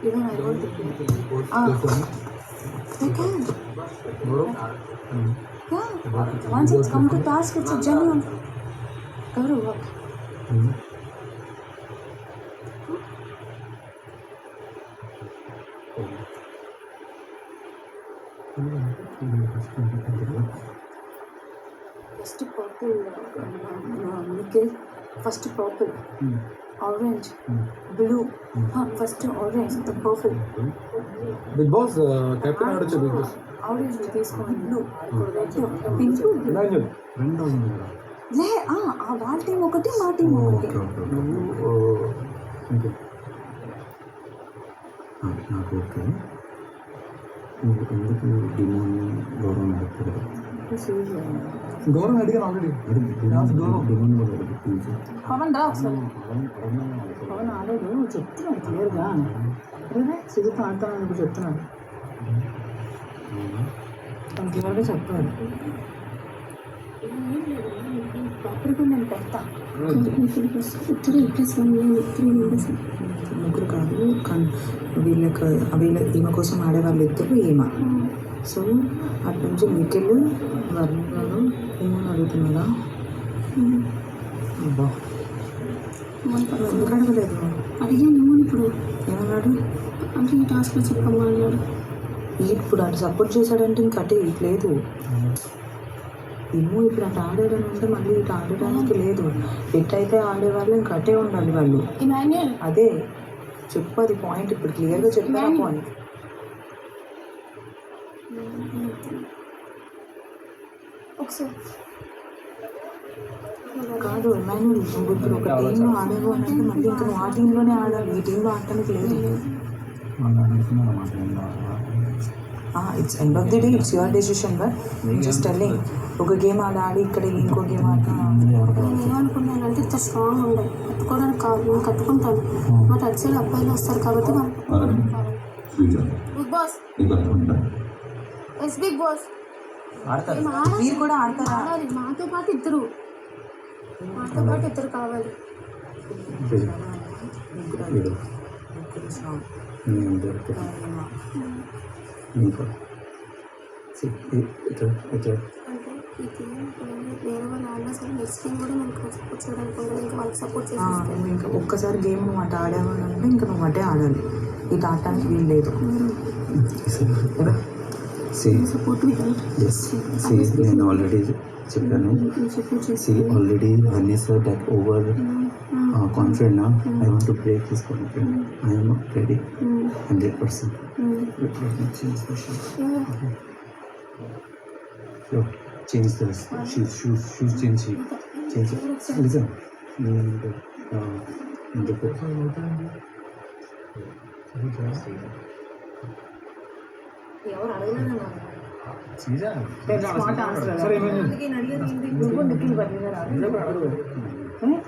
Even I want to play. They can. Yeah. Once it's come to task, it's a genuine. Go to work. First purple, Nikhil. First purple, orange, blue. First orange, the purple. Big Boss captain ఆడొచ్చు Big Boss. Orange తీసుకోండి, blue, red, pink, blue. లే వాళ్ళ team ఒకటి మా team ఒకటి. నాకు okay. ఎందుకు demand గౌరవం అడుగుతారు? గౌరవం అడిగాను ఆల్రెడీ. డిమాండ్ కూడా అడుగు. పవన్ రా ఒకసారి. పవన్ ఆడేది చెప్తున్నాడు క్లియర్గా. సుజిత్ ఆడతాను ఇప్పుడు చెప్తున్నాడు. తను క్లియర్గా చెప్పాడు. ప్రాపర్గా నేను పెడతా. ముగ్గురు కాదు, ఈమె కోసం ఆడేవాళ్ళు ఇద్దరు ఈమె. సో అటు నుంచి నిఖిల్ వర్ణ గారు ఏమని అడుగుతున్నారా? అబ్బా ఎందుకు అడగలేదు? అడిగాను ఇప్పుడు. ఏమన్నాడు అంటే ఈ టాస్క్లో చెప్పమ్మా అన్నాడు. ఇప్పుడు అటు సపోర్ట్ చేశాడంటే ఇంక అటే లేదు. ఏమో ఇప్పుడు అటు ఆడాడని అంటే మళ్ళీ ఇటు ఆడడానికి లేదు. ఎట్టయితే ఆడేవాళ్ళు ఇంక అటే ఉండాలి వాళ్ళు. అదే చెప్పు, అది పాయింట్. ఇప్పుడు క్లియర్గా చెప్పారు ఆ పాయింట్. కాదు ఎమాన్యుల్, ఇప్పుడు ఒక టీంలో ఆడేవు అని అంటే మళ్ళీ ఇంకా నువ్వు ఆ టీంలోనే ఆడాలి. ఈ టీంలో ఆడటానికి లేదు. It's end of the day it's your decision. But just telling, ఒక గేమ్ ఆడాలి, ఇక్కడ ఇంకో గేమ్ ఆడాలి. ఏమనుకున్నానంటే ఇంత స్ట్రాంగ్ ఉండాలి. కట్టుకోవడానికి కాదు, నేను కట్టుకుంటాను. మా టచ్ సైడ్ అబ్బాయిలు వస్తారు కాబట్టి Bigg Boss yes Bigg Boss మీరు కూడా ఆడతారా? మాతో పాటు ఇద్దరు కావాలి. ఇంకా ఒక్కసారి గేమ్ నువ్వు అటు ఆడావని అంటే ఇంకా నువ్వు అటే ఆడాలి. ఇటు ఆడటానికి వీలు లేదు. నేను ఆల్రెడీ చెప్పాను. ఆల్రెడీ వన్నీ సార్ దట్ ఓవర్ కాన్ఫిడెంట్ నా I want to break this confident. I am ready 100%. Change the shoes change. Listen. ఎవరు అడగలేదు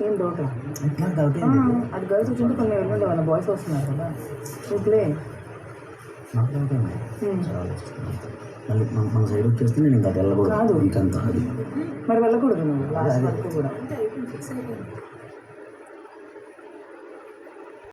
ఏం డౌట్? అది గర్ల్స్ వచ్చింటే కొన్ని వెళ్ళండి, వాళ్ళ బాయ్స్ వస్తున్నారు కదా. ప్లే మళ్ళీ మన సైడ్ వచ్చేస్తే నేను ఇంకా వెళ్ళకూడదు. ఇంకంతా అది మరి వెళ్ళకూడదు నువ్వు లాస్ట్ వరకు కూడా.